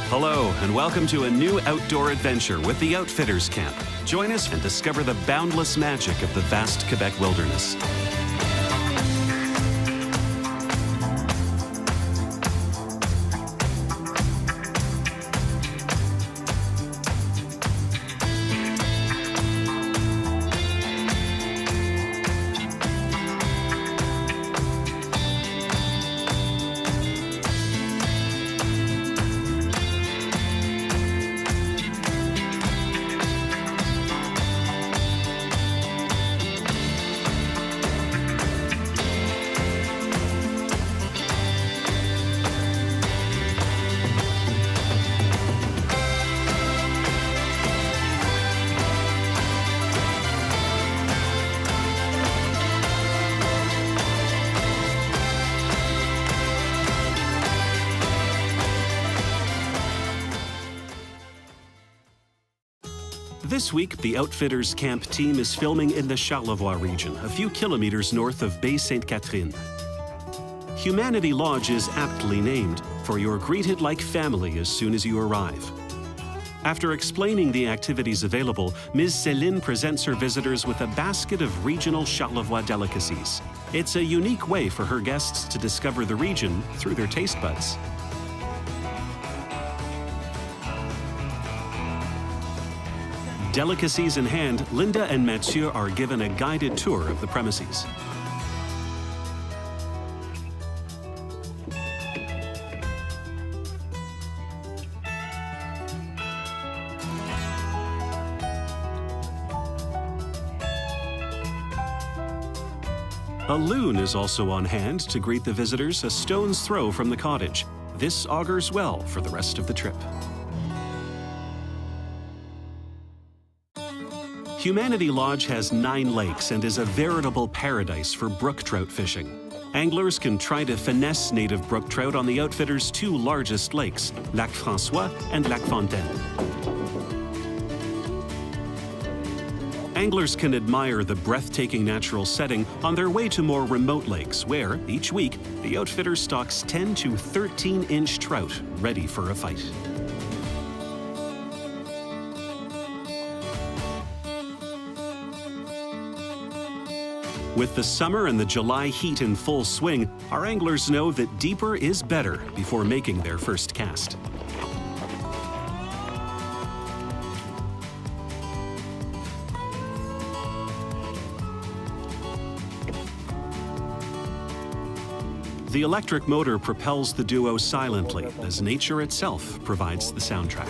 Hello, and welcome to a new outdoor adventure with the Outfitters Camp. Join us and discover the boundless magic of the vast Quebec wilderness. This week, the Outfitters Camp team is filming in the Charlevoix region, a few kilometers north of Baie Sainte-Catherine. Humanity Lodge is aptly named, for you're greeted like family as soon as you arrive. After explaining the activities available, Ms. Céline presents her visitors with a basket of regional Charlevoix delicacies. It's a unique way for her guests to discover the region through their taste buds. Delicacies in hand, Linda and Mathieu are given a guided tour of the premises. A loon is also on hand to greet the visitors a stone's throw from the cottage. This augurs well for the rest of the trip. Humanity Lodge has 9 lakes and is a veritable paradise for brook trout fishing. Anglers can try to finesse native brook trout on the Outfitters' 2 largest lakes, Lac François and Lac Fontaine. Anglers can admire the breathtaking natural setting on their way to more remote lakes where, each week, the Outfitters stocks 10 to 13-inch trout ready for a fight. With the summer and the July heat in full swing, our anglers know that deeper is better before making their first cast. The electric motor propels the duo silently, as nature itself provides the soundtrack.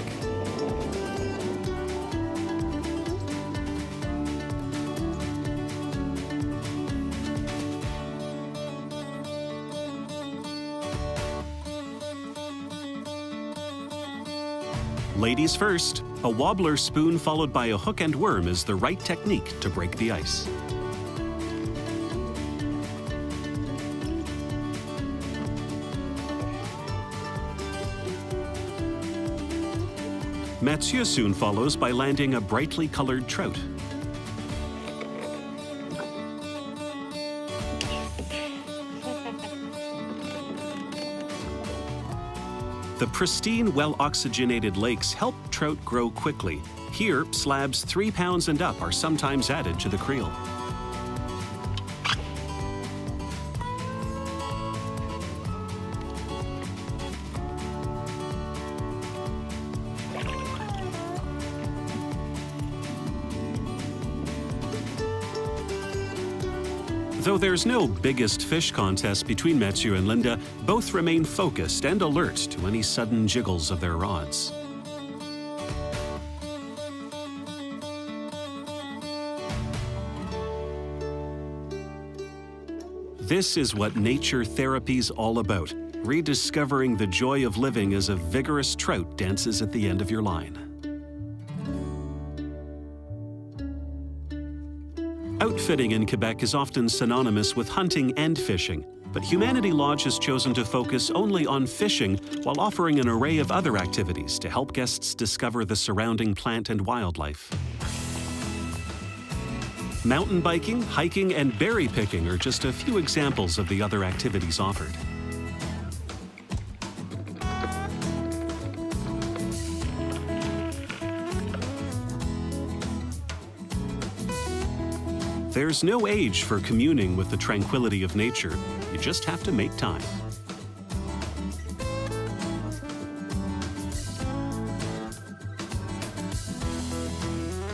Ladies first, a wobbler spoon followed by a hook and worm is the right technique to break the ice. Mathieu soon follows by landing a brightly colored trout. The pristine, well-oxygenated lakes help trout grow quickly. Here, slabs 3 pounds and up are sometimes added to the creel. Though there's no biggest fish contest between Mathieu and Linda, both remain focused and alert to any sudden jiggles of their rods. This is what nature therapy's all about, rediscovering the joy of living as a vigorous trout dances at the end of your line. Outfitting in Quebec is often synonymous with hunting and fishing, but Humanity Lodge has chosen to focus only on fishing while offering an array of other activities to help guests discover the surrounding plant and wildlife. Mountain biking, hiking, and berry picking are just a few examples of the other activities offered. There's no age for communing with the tranquility of nature. You just have to make time.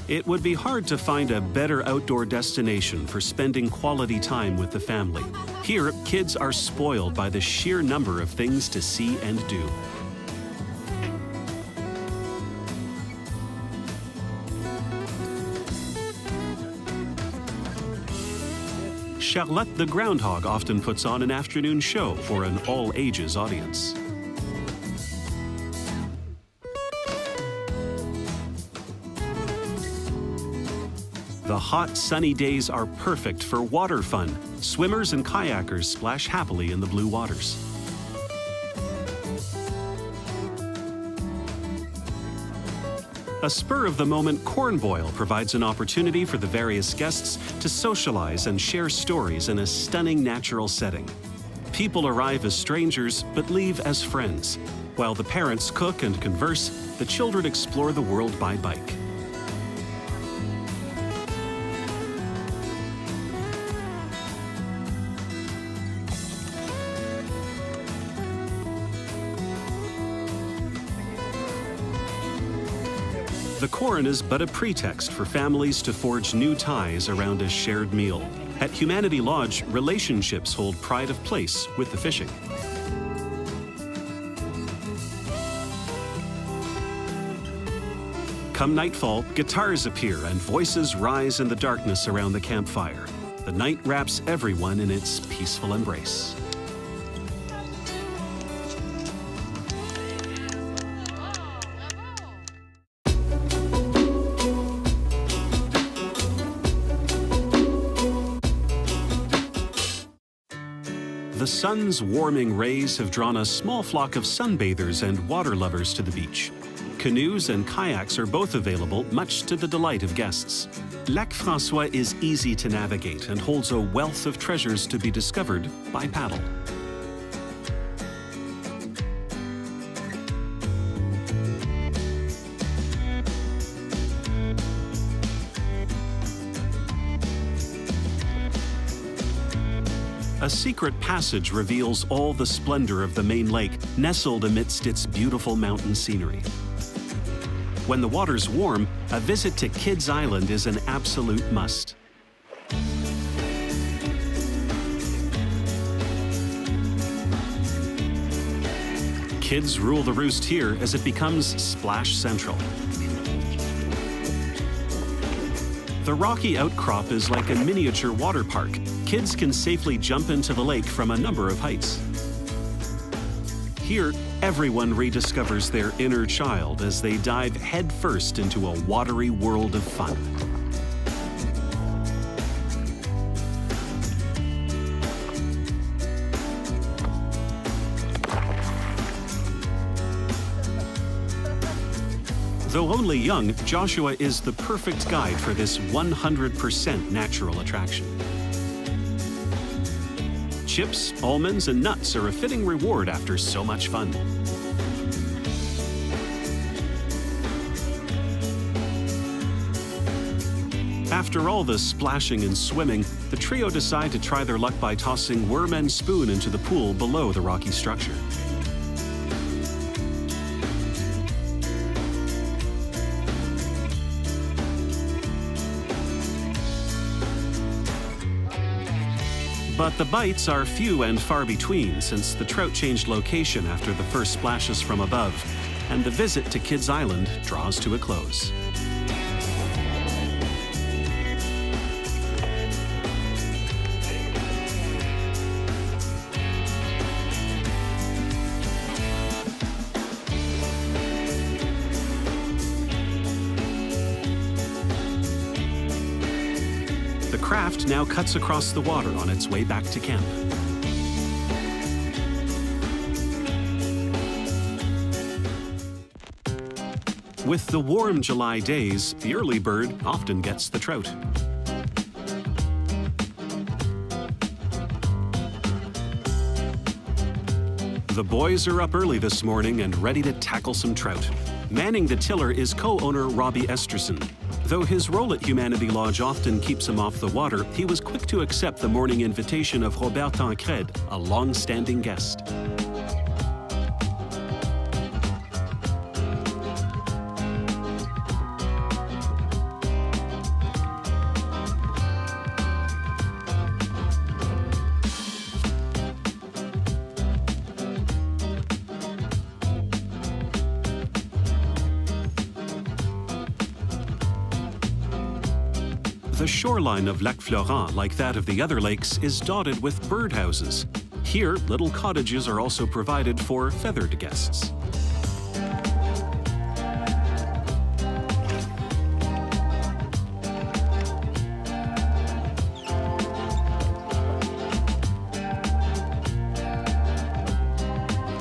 It would be hard to find a better outdoor destination for spending quality time with the family. Here, kids are spoiled by the sheer number of things to see and do. Charlotte the groundhog often puts on an afternoon show for an all-ages audience. The hot, sunny days are perfect for water fun. Swimmers and kayakers splash happily in the blue waters. A spur-of-the-moment corn boil provides an opportunity for the various guests to socialize and share stories in a stunning natural setting. People arrive as strangers but leave as friends. While the parents cook and converse, the children explore the world by bike. The corn is but a pretext for families to forge new ties around a shared meal. At Humanity Lodge, relationships hold pride of place with the fishing. Come nightfall, guitars appear and voices rise in the darkness around the campfire. The night wraps everyone in its peaceful embrace. The sun's warming rays have drawn a small flock of sunbathers and water lovers to the beach. Canoes and kayaks are both available, much to the delight of guests. Lac François is easy to navigate and holds a wealth of treasures to be discovered by paddle. A secret passage reveals all the splendor of the main lake, nestled amidst its beautiful mountain scenery. When the water's warm, a visit to Kids Island is an absolute must. Kids rule the roost here as it becomes Splash Central. The rocky outcrop is like a miniature water park. Kids can safely jump into the lake from a number of heights. Here, everyone rediscovers their inner child as they dive headfirst into a watery world of fun. Though only young, Joshua is the perfect guide for this 100% natural attraction. Chips, almonds, and nuts are a fitting reward after so much fun. After all the splashing and swimming, the trio decide to try their luck by tossing worm and spoon into the pool below the rocky structure. But the bites are few and far between since the trout changed location after the first splashes from above, and the visit to Kids Island draws to a close. The craft now cuts across the water on its way back to camp. With the warm July days, the early bird often gets the trout. The boys are up early this morning and ready to tackle some trout. Manning the tiller is co-owner Robbie Esterson. Though his role at Humanity Lodge often keeps him off the water, he was quick to accept the morning invitation of Robert Tancred, a long-standing guest. The shoreline of Lac Florent, like that of the other lakes, is dotted with birdhouses. Here, little cottages are also provided for feathered guests.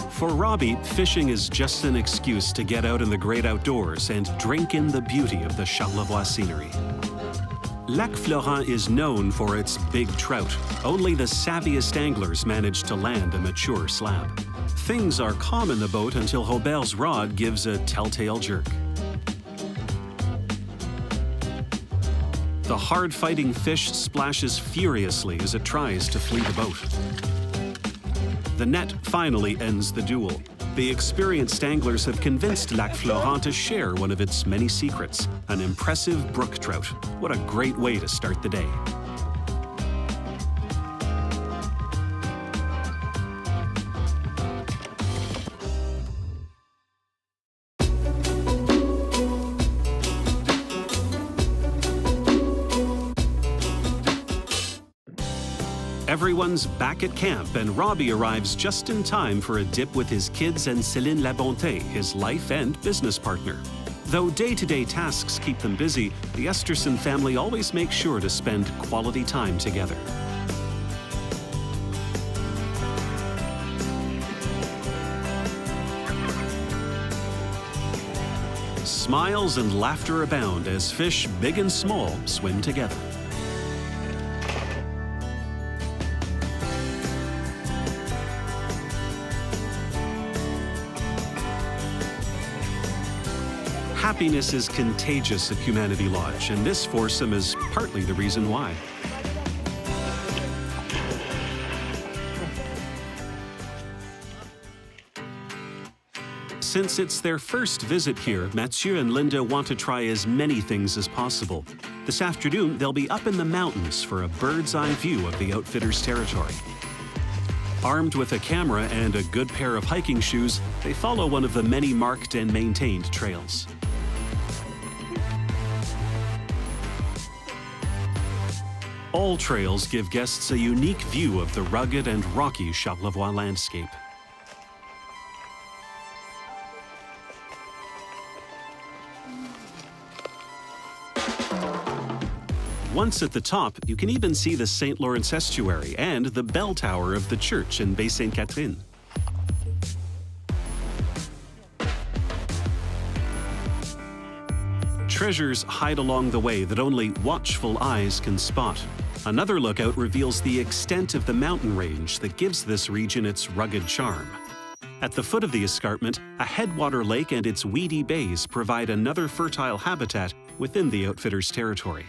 For Robbie, fishing is just an excuse to get out in the great outdoors and drink in the beauty of the Charlevoix scenery. Lac Florent is known for its big trout. Only the savviest anglers manage to land a mature slab. Things are calm in the boat until Robert's rod gives a telltale jerk. The hard-fighting fish splashes furiously as it tries to flee the boat. The net finally ends the duel. The experienced anglers have convinced Lac Florent to share one of its many secrets, an impressive brook trout. What a great way to start the day. Everyone's back at camp, and Robbie arrives just in time for a dip with his kids and Céline Labonté, his life and business partner. Though day-to-day tasks keep them busy, the Esterson family always makes sure to spend quality time together. Smiles and laughter abound as fish, big and small, swim together. Happiness is contagious at Humanity Lodge, and this foursome is partly the reason why. Since it's their first visit here, Mathieu and Linda want to try as many things as possible. This afternoon, they'll be up in the mountains for a bird's-eye view of the outfitter's territory. Armed with a camera and a good pair of hiking shoes, they follow one of the many marked and maintained trails. All trails give guests a unique view of the rugged and rocky Charlevoix landscape. Once at the top, you can even see the St. Lawrence estuary and the bell tower of the church in Baie-Sainte-Catherine. Treasures hide along the way that only watchful eyes can spot. Another lookout reveals the extent of the mountain range that gives this region its rugged charm. At the foot of the escarpment, a headwater lake and its weedy bays provide another fertile habitat within the outfitter's territory.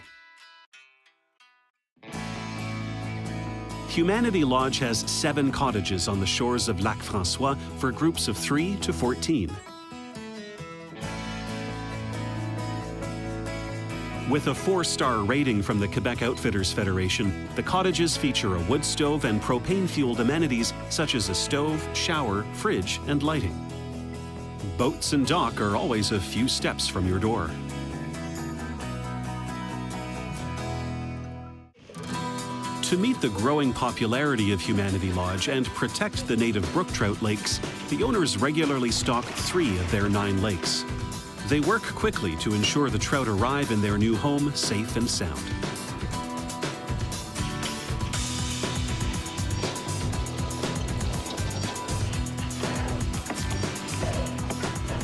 Humanity Lodge has 7 cottages on the shores of Lac François for groups of 3 to 14. With a 4-star rating from the Quebec Outfitters Federation, the cottages feature a wood stove and propane-fueled amenities such as a stove, shower, fridge, and lighting. Boats and dock are always a few steps from your door. To meet the growing popularity of Humanity Lodge and protect the native brook trout lakes, the owners regularly stock 3 of their 9 lakes. They work quickly to ensure the trout arrive in their new home safe and sound.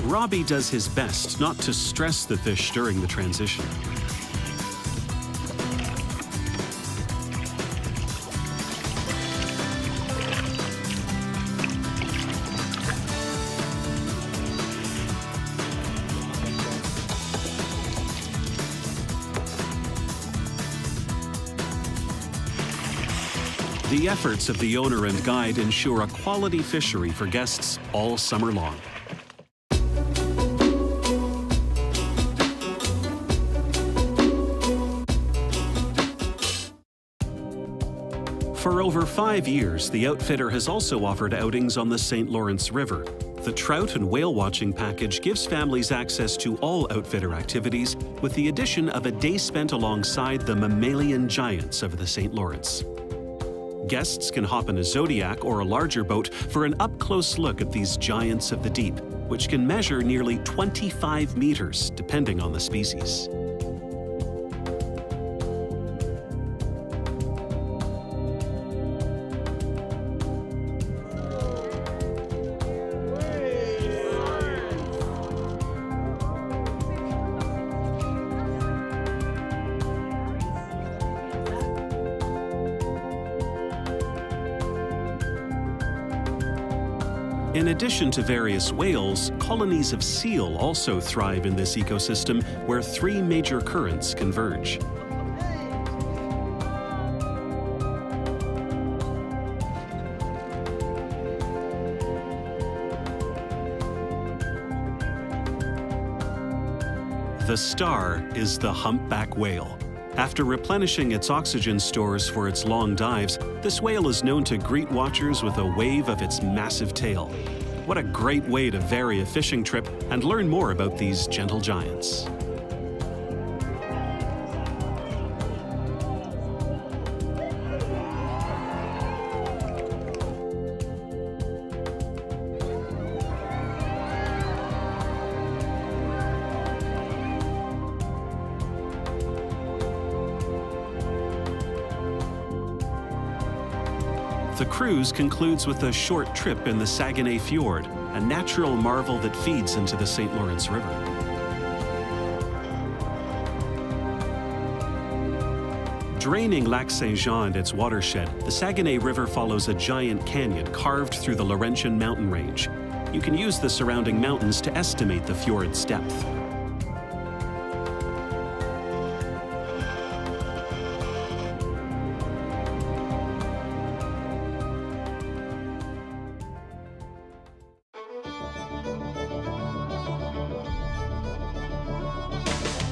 Robbie does his best not to stress the fish during the transition. The efforts of the owner and guide ensure a quality fishery for guests all summer long. For over 5 years, the outfitter has also offered outings on the St. Lawrence River. The trout and whale watching package gives families access to all outfitter activities with the addition of a day spent alongside the mammalian giants of the St. Lawrence. Guests can hop in a Zodiac or a larger boat for an up-close look at these giants of the deep, which can measure nearly 25 meters, depending on the species. In addition to various whales, colonies of seal also thrive in this ecosystem where 3 major currents converge. The star is the humpback whale. After replenishing its oxygen stores for its long dives, this whale is known to greet watchers with a wave of its massive tail. What a great way to vary a fishing trip and learn more about these gentle giants. The cruise concludes with a short trip in the Saguenay Fjord, a natural marvel that feeds into the St. Lawrence River. Draining Lac Saint-Jean and its watershed, the Saguenay River follows a giant canyon carved through the Laurentian mountain range. You can use the surrounding mountains to estimate the fjord's depth.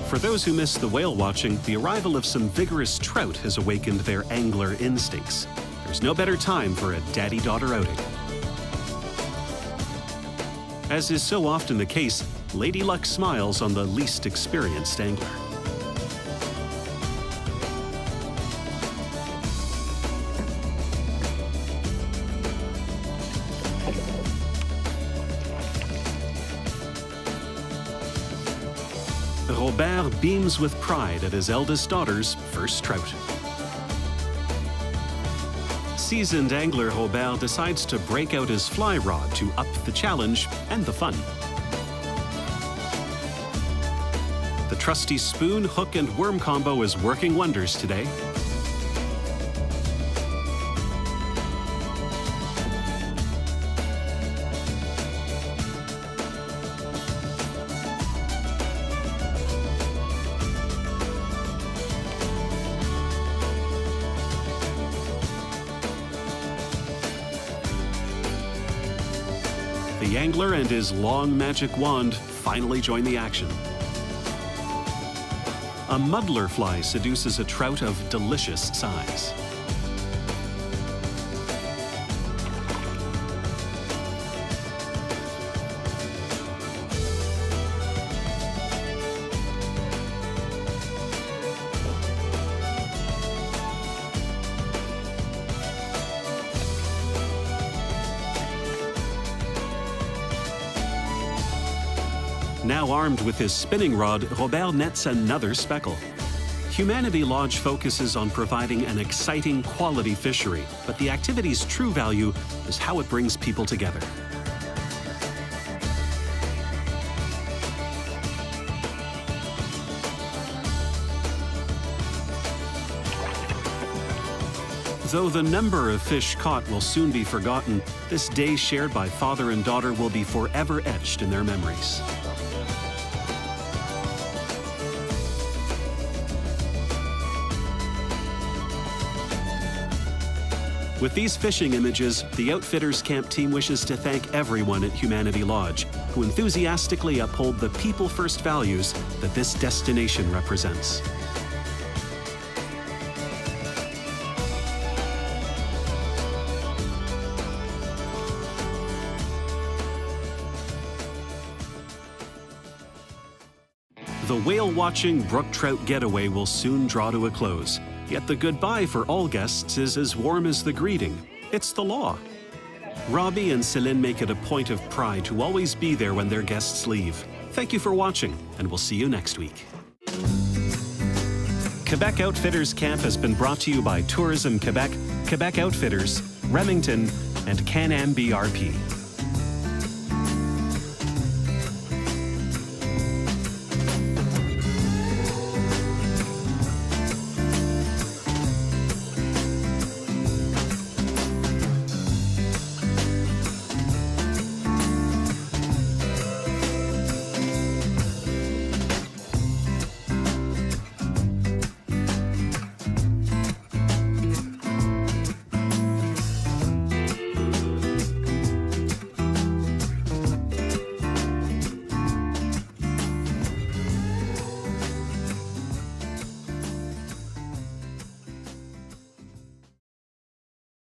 For those who missed the whale watching, the arrival of some vigorous trout has awakened their angler instincts. There's no better time for a daddy-daughter outing. As is so often the case, Lady Luck smiles on the least experienced angler. Robert beams with pride at his eldest daughter's first trout. Seasoned angler Robert decides to break out his fly rod to up the challenge and the fun. The trusty spoon, hook, and worm combo is working wonders today. The angler and his long magic wand finally join the action. A muddler fly seduces a trout of delicious size. Now armed with his spinning rod, Robert nets another speckle. Humanity Lodge focuses on providing an exciting, quality fishery, but the activity's true value is how it brings people together. Though the number of fish caught will soon be forgotten, this day shared by father and daughter will be forever etched in their memories. With these fishing images, the Outfitters Camp team wishes to thank everyone at Humanity Lodge who enthusiastically uphold the people-first values that this destination represents. The whale-watching brook trout getaway will soon draw to a close. Yet the goodbye for all guests is as warm as the greeting. It's the law. Robbie and Céline make it a point of pride to always be there when their guests leave. Thank you for watching, and we'll see you next week. Quebec Outfitters Camp has been brought to you by Tourism Quebec, Quebec Outfitters, Remington, and Can-Am BRP.